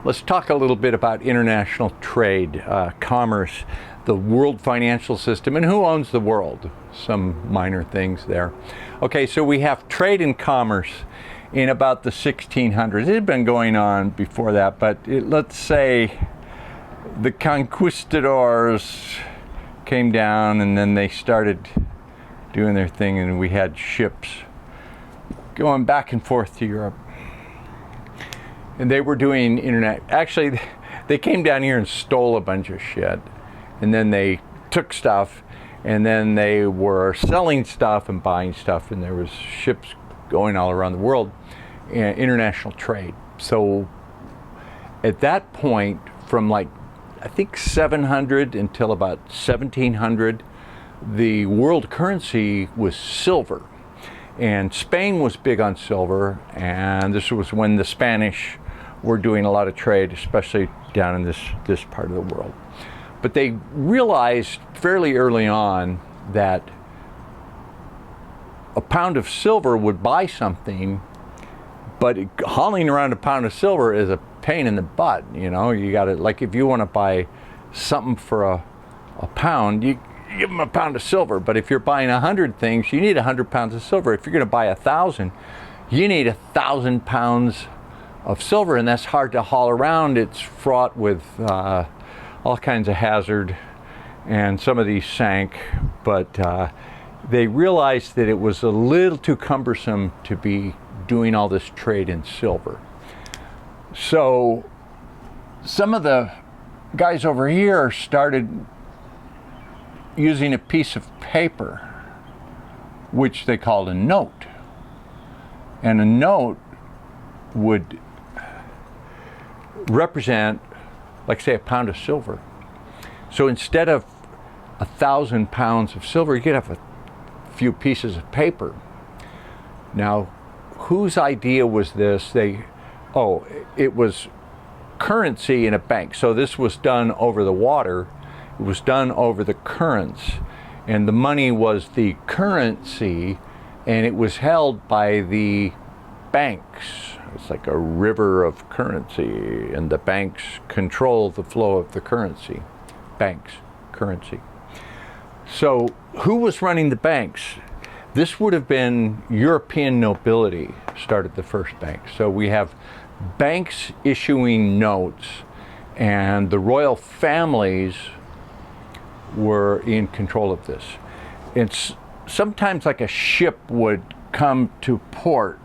Let's talk a little bit about international trade, commerce, the world financial system, and who owns the world. Some minor things there. Okay, so we have trade and commerce in about the 1600s. It had been going on before that, but let's say the conquistadors came down and then they started doing their thing, and we had ships going back and forth to Europe. And they were doing internet. Actually, they came down here and stole a bunch of shit. And then they took stuff, and then they were selling stuff and buying stuff, and there was ships going all around the world, and international trade. So at that point, from like, I think 700 until about 1700, the world currency was silver. And Spain was big on silver, and this was when the Spanish were doing a lot of trade, especially down in this part of the world. But they realized fairly early on that a pound of silver would buy something, but hauling around a pound of silver is a pain in the butt. You know, you got to, like, if you want to buy something for a pound, you give them a pound of silver. But if you're buying 100 things, you need 100 pounds of silver. If you're going to buy 1,000, you need 1,000 pounds of silver, and that's hard to haul around. It's fraught with all kinds of hazard, and some of these sank, but they realized that it was a little too cumbersome to be doing all this trade in silver. So some of the guys over here started using a piece of paper, which they called a note. And a note would represent, like, say, a pound of silver. So instead of 1,000 pounds of silver, you could have a few pieces of paper. Now, whose idea was this? It was currency in a bank. So this was done over the water. It was done over the currents, and the money was the currency, and it was held by the banks. It's like a river of currency, and the banks control the flow of the currency. Banks, currency. So who was running the banks? This would have been European nobility started the first bank. So we have banks issuing notes, and the royal families were in control of this. It's sometimes like a ship would come to port,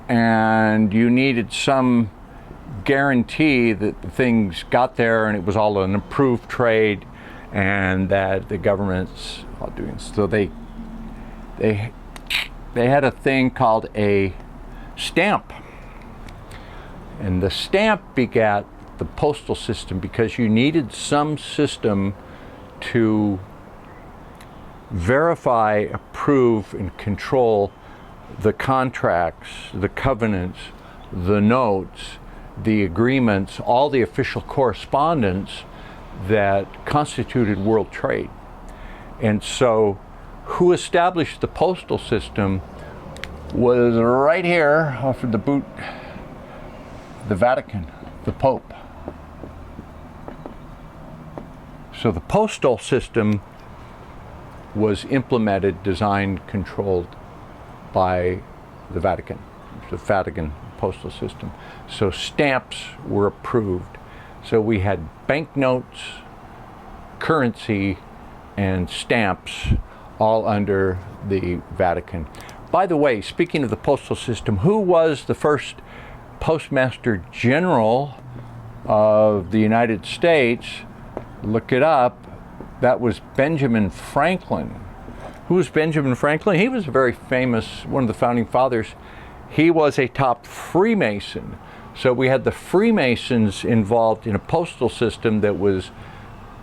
and you needed some guarantee that the things got there and it was all an approved trade, and that the government's all doing. So they had a thing called a stamp, and the stamp begat the postal system, because you needed some system to verify, approve, and control the contracts, the covenants, the notes, the agreements, all the official correspondence that constituted world trade. And so who established the postal system was right here off of the boot, the Vatican, the Pope. So the postal system was implemented, designed, controlled by the Vatican, the Vatican postal system. So stamps were approved. So we had banknotes, currency, and stamps all under the Vatican. By the way, speaking of the postal system, who was the first Postmaster General of the United States? Look it up. That was Benjamin Franklin. Who was Benjamin Franklin? He was a very famous, one of the founding fathers. He was a top Freemason. So we had the Freemasons involved in a postal system that was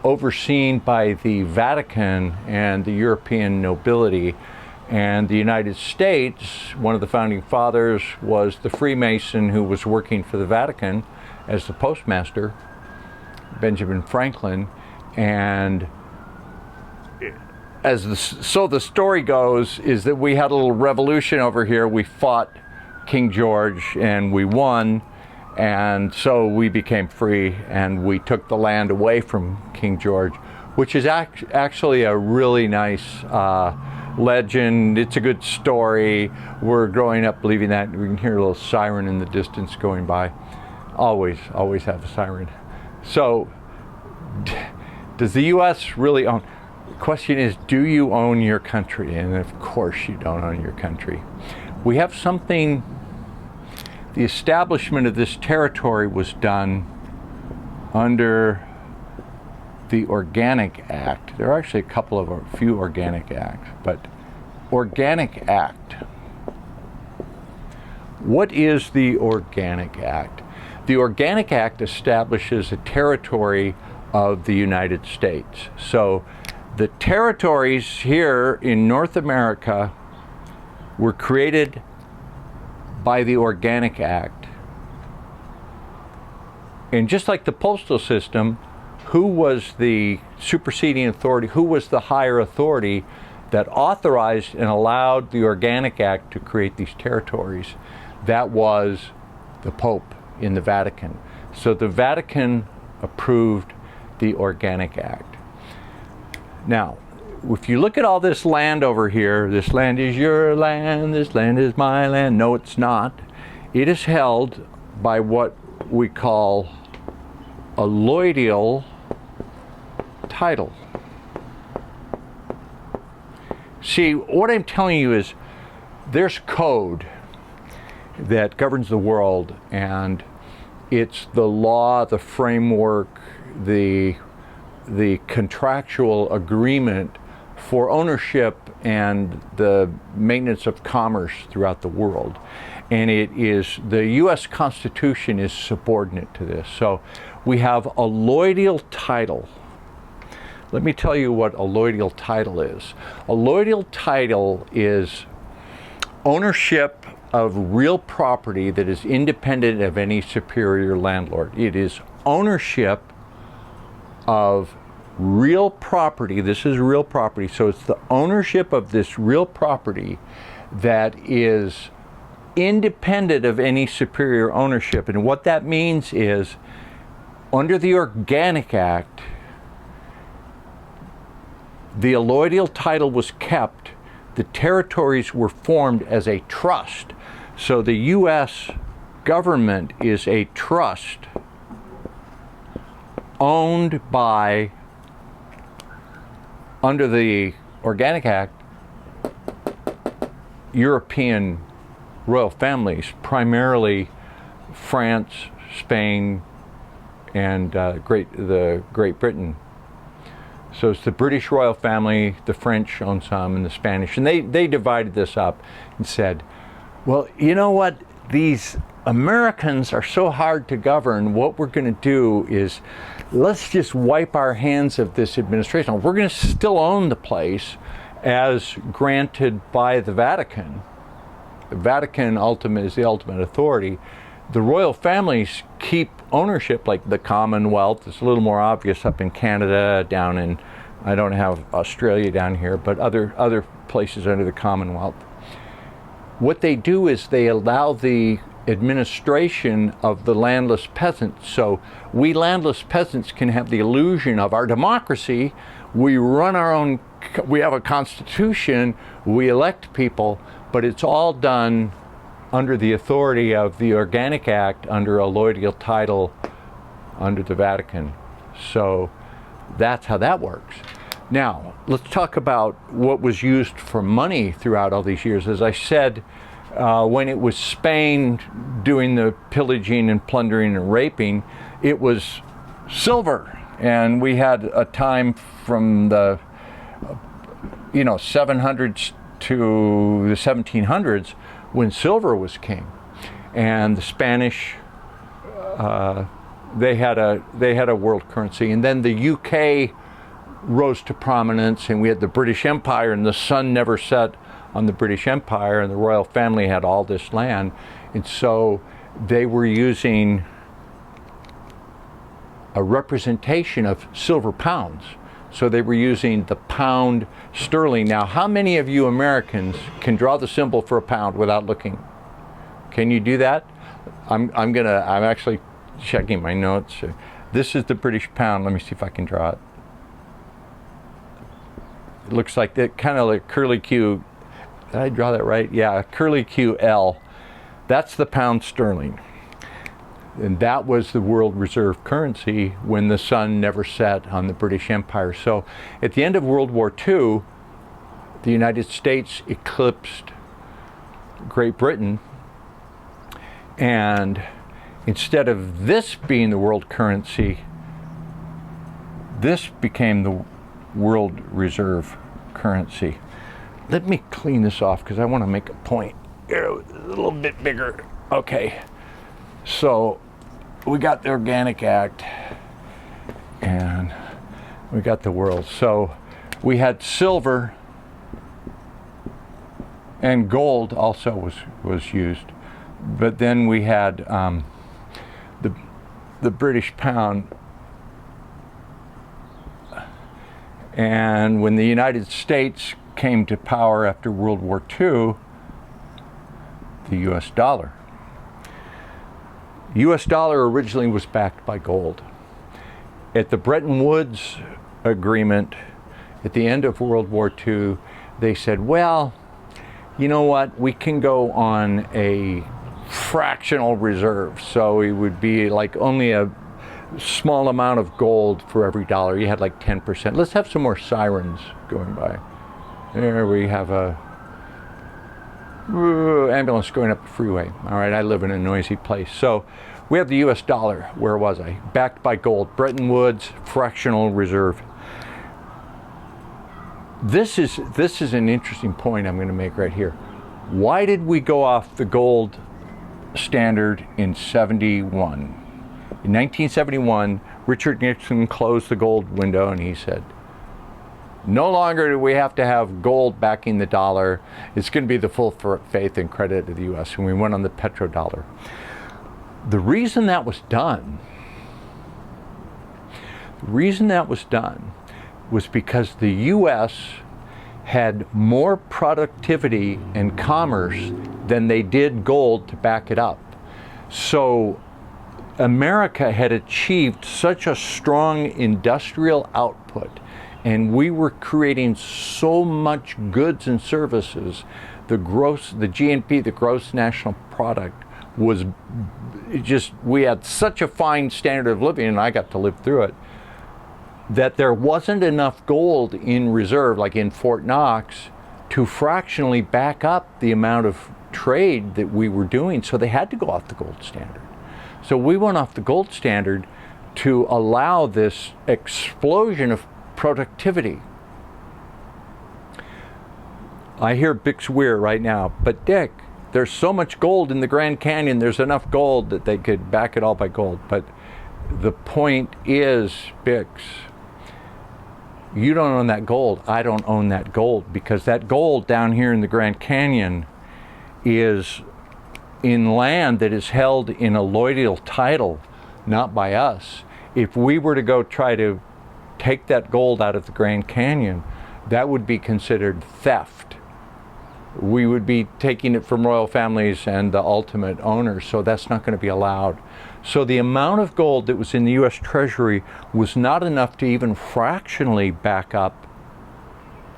overseen by the Vatican and the European nobility. And the United States, one of the founding fathers was the Freemason who was working for the Vatican as the postmaster, Benjamin Franklin. And so the story goes is that we had a little revolution over here. We fought King George and we won, And so we became free, and we took the land away from King George, which is actually a really nice legend. It's a good story. We're growing up believing that. We can hear a little siren in the distance going by. Always have a siren. So, does the U.S. really own? The question is, do you own your country? And of course you don't own your country. We have something. The establishment of this territory was done under the Organic Act. There are actually a few Organic Acts, but Organic Act. What is the Organic Act? The Organic Act establishes a territory of the United States. So the territories here in North America were created by the Organic Act. And just like the postal system, who was the superseding authority, who was the higher authority that authorized and allowed the Organic Act to create these territories? That was the Pope in the Vatican. So the Vatican approved the Organic Act. Now, if you look at all this land over here, this land is your land, this land is my land. No, it's not. It is held by what we call a allodial title. See, what I'm telling you is there's code that governs the world, and it's the law, the framework, the contractual agreement for ownership and the maintenance of commerce throughout the world. And it is, the U.S. Constitution is subordinate to this. So we have a allodial title. Let me tell you what a allodial title is. A allodial title is ownership of real property that is independent of any superior landlord. It is ownership of real property. This is real property. So it's the ownership of this real property that is independent of any superior ownership. And what that means is, under the Organic Act, the allodial title was kept. The territories were formed as a trust. So the U.S. government is a trust owned by, under the Organic Act, European royal families, primarily France, Spain, and Great Britain. So it's the British royal family, the French own some, and the Spanish. And they divided this up and said, well, you know what? These Americans are so hard to govern. What we're going to do is, let's just wipe our hands of this administration. We're going to still own the place as granted by the Vatican. The Vatican is the ultimate authority. The royal families keep ownership, like the Commonwealth. It's a little more obvious up in Canada, down in, I don't have Australia down here, but other places under the Commonwealth. What they do is they allow the administration of the landless peasants. So we landless peasants can have the illusion of our democracy. We run our own, we have a constitution, we elect people, but it's all done under the authority of the Organic Act, under a allodial title, under the Vatican. So that's how that works. Now, let's talk about what was used for money throughout all these years. As I said, when it was Spain doing the pillaging and plundering and raping, it was silver. And we had a time from the 700s to the 1700s when silver was king. And the Spanish, they had a world currency. And then the UK rose to prominence, and we had the British Empire, and the sun never set on the British Empire, and the royal family had all this land. And so they were using a representation of silver pounds. So they were using the pound sterling. Now, how many of you Americans can draw the symbol for a pound without looking? Can you do that? I'm actually checking my notes. This is the British pound. Let me see if I can draw it. It looks like that, kind of like curly Q. Did I draw that right? Yeah, curly Q L. That's the pound sterling. And that was the world reserve currency when the sun never set on the British Empire. So at the end of World War II, the United States eclipsed Great Britain, and instead of this being the world currency, this became the world reserve currency. Let me clean this off because I want to make a point. Here, a little bit bigger. Okay, so we got the Organic Act and we got the world. So we had silver, and gold also was used, but then we had the British pound. And when the United States came to power after World War II, the US dollar. US dollar originally was backed by gold. At the Bretton Woods agreement at the end of World War II, they said, well, you know what, we can go on a fractional reserve. So it would be like only a small amount of gold for every dollar. You had like 10%. Let's have some more sirens going by. There we have a ambulance going up the freeway. All right, I live in a noisy place. So we have the US dollar. Where was I? Backed by gold. Bretton Woods, fractional reserve. This is an interesting point I'm going to make right here. Why did we go off the gold standard in 71? In 1971, Richard Nixon closed the gold window and he said, no longer do we have to have gold backing the dollar. It's going to be the full faith and credit of the U.S. And we went on the petrodollar. The reason that was done was because the U.S. had more productivity and commerce than they did gold to back it up. So America had achieved such a strong industrial output, and we were creating so much goods and services. The GNP, the gross national product, was just, we had such a fine standard of living, and I got to live through it, that there wasn't enough gold in reserve, like in Fort Knox, to fractionally back up the amount of trade that we were doing. So they had to go off the gold standard. So we went off the gold standard to allow this explosion of productivity. I hear Bix Weir right now, but Dick, there's so much gold in the Grand Canyon, there's enough gold that they could back it all by gold. But the point is, Bix, you don't own that gold, I don't own that gold, because that gold down here in the Grand Canyon is in land that is held in a allodial title, not by us. If we were to go try to take that gold out of the Grand Canyon, that would be considered theft. We would be taking it from royal families and the ultimate owners, so that's not going to be allowed. So the amount of gold that was in the U.S. Treasury was not enough to even fractionally back up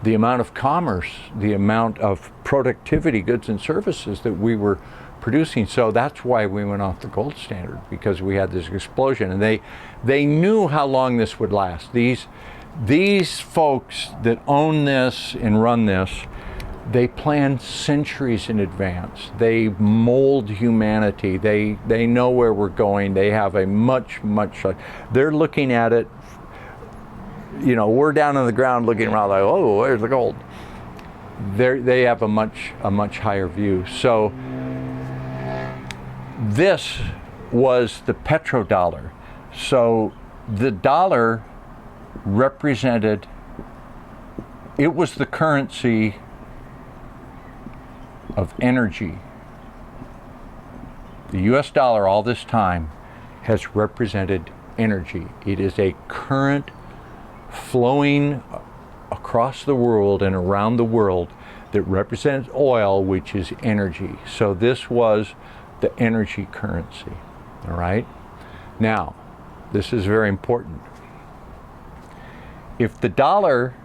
the amount of commerce, the amount of productivity, goods and services that we were producing. So that's why we went off the gold standard, because we had this explosion, and they knew how long this would last. These folks that own this and run this, they plan centuries in advance. They mold humanity. They know where we're going. They have a much, they're looking at it, you know, we're down on the ground looking around like, oh, where's the gold? They have a much higher view. So this was the petrodollar. So the dollar represented, it was the currency of energy. The US dollar all this time has represented energy. It is a current flowing across the world and around the world that represents oil, which is energy. So this was the energy currency. All right? Now, this is very important. If the dollar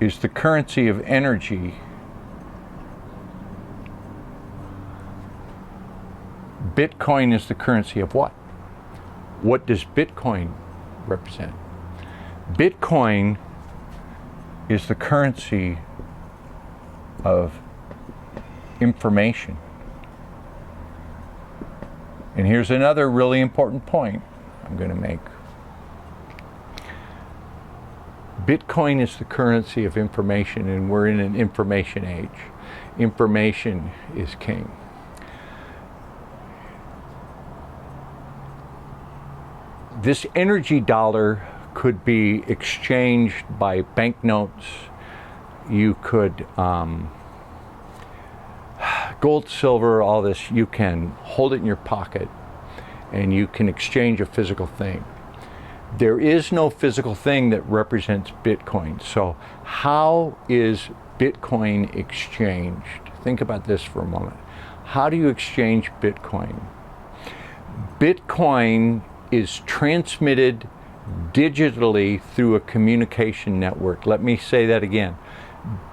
is the currency of energy, Bitcoin is the currency of what? What does Bitcoin represent? Bitcoin is the currency of information. And here's another really important point I'm going to make. Bitcoin is the currency of information, and we're in an information age. Information is king. This energy dollar could be exchanged by banknotes. You could, gold, silver, all this, you can hold it in your pocket and you can exchange a physical thing. There is no physical thing that represents Bitcoin. So how is Bitcoin exchanged? Think about this for a moment. How do you exchange Bitcoin? Bitcoin is transmitted digitally through a communication network. Let me say that again.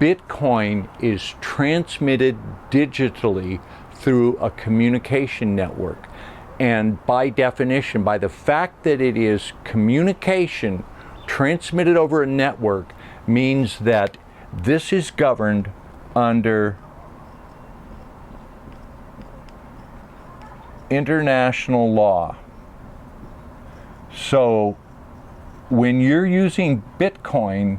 Bitcoin is transmitted digitally through a communication network. And by definition, by the fact that it is communication transmitted over a network, means that this is governed under international law. So when you're using Bitcoin,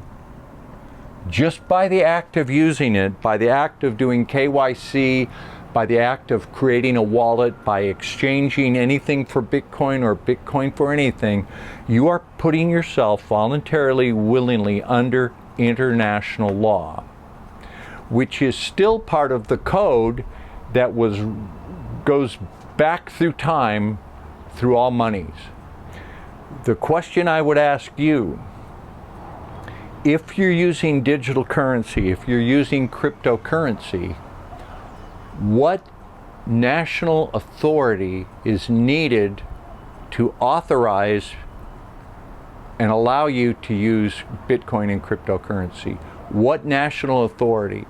just by the act of using it, by the act of doing KYC, by the act of creating a wallet, by exchanging anything for Bitcoin or Bitcoin for anything, you are putting yourself voluntarily, willingly under international law, which is still part of the code that goes back through time through all monies. The question I would ask you, if you're using digital currency, if you're using cryptocurrency, what national authority is needed to authorize and allow you to use Bitcoin and cryptocurrency? What national authority?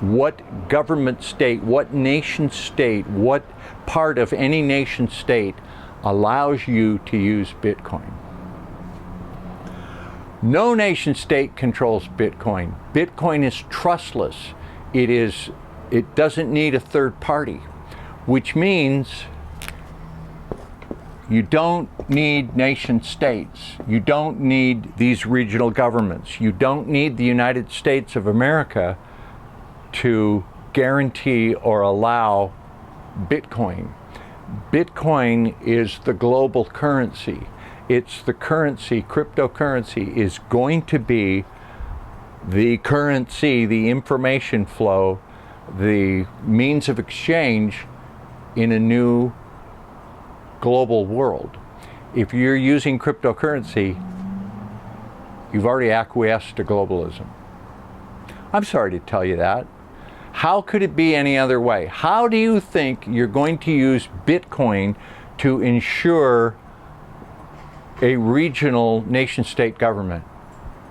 What government state? What nation state? What part of any nation state allows you to use Bitcoin? No nation state controls Bitcoin. Bitcoin is trustless. It doesn't need a third party, which means you don't need nation states. You don't need these regional governments. You don't need the United States of America to guarantee or allow Bitcoin. Bitcoin is the global currency. It's the currency, cryptocurrency is going to be the currency, the information flow, the means of exchange in a new global world. If you're using cryptocurrency, you've already acquiesced to globalism. I'm sorry to tell you that. How could it be any other way? How do you think you're going to use Bitcoin to ensure a regional nation-state government?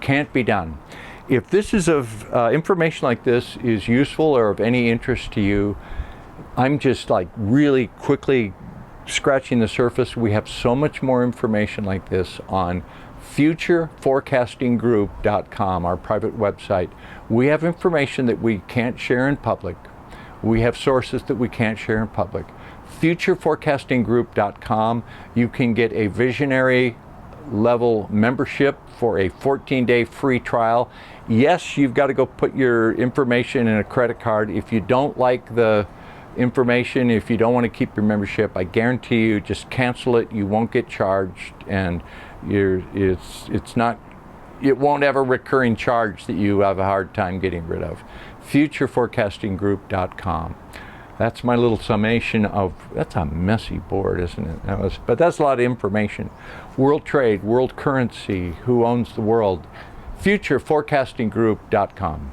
Can't be done. If this is information like this is useful or of any interest to you, I'm just like really quickly scratching the surface. We have so much more information like this on futureforecastinggroup.com, our private website. We have information that we can't share in public. We have sources that we can't share in public. futureforecastinggroup.com. You can get a visionary level membership for a 14-day free trial. Yes, you've got to go put your information in a credit card. If you don't like the information, if you don't want to keep your membership, I guarantee you just cancel it. You won't get charged, and it won't have a recurring charge that you have a hard time getting rid of. futureforecastinggroup.com. That's my little summation of, that's a messy board, isn't it? But that's a lot of information. World trade, world currency, who owns the world. futureforecastinggroup.com.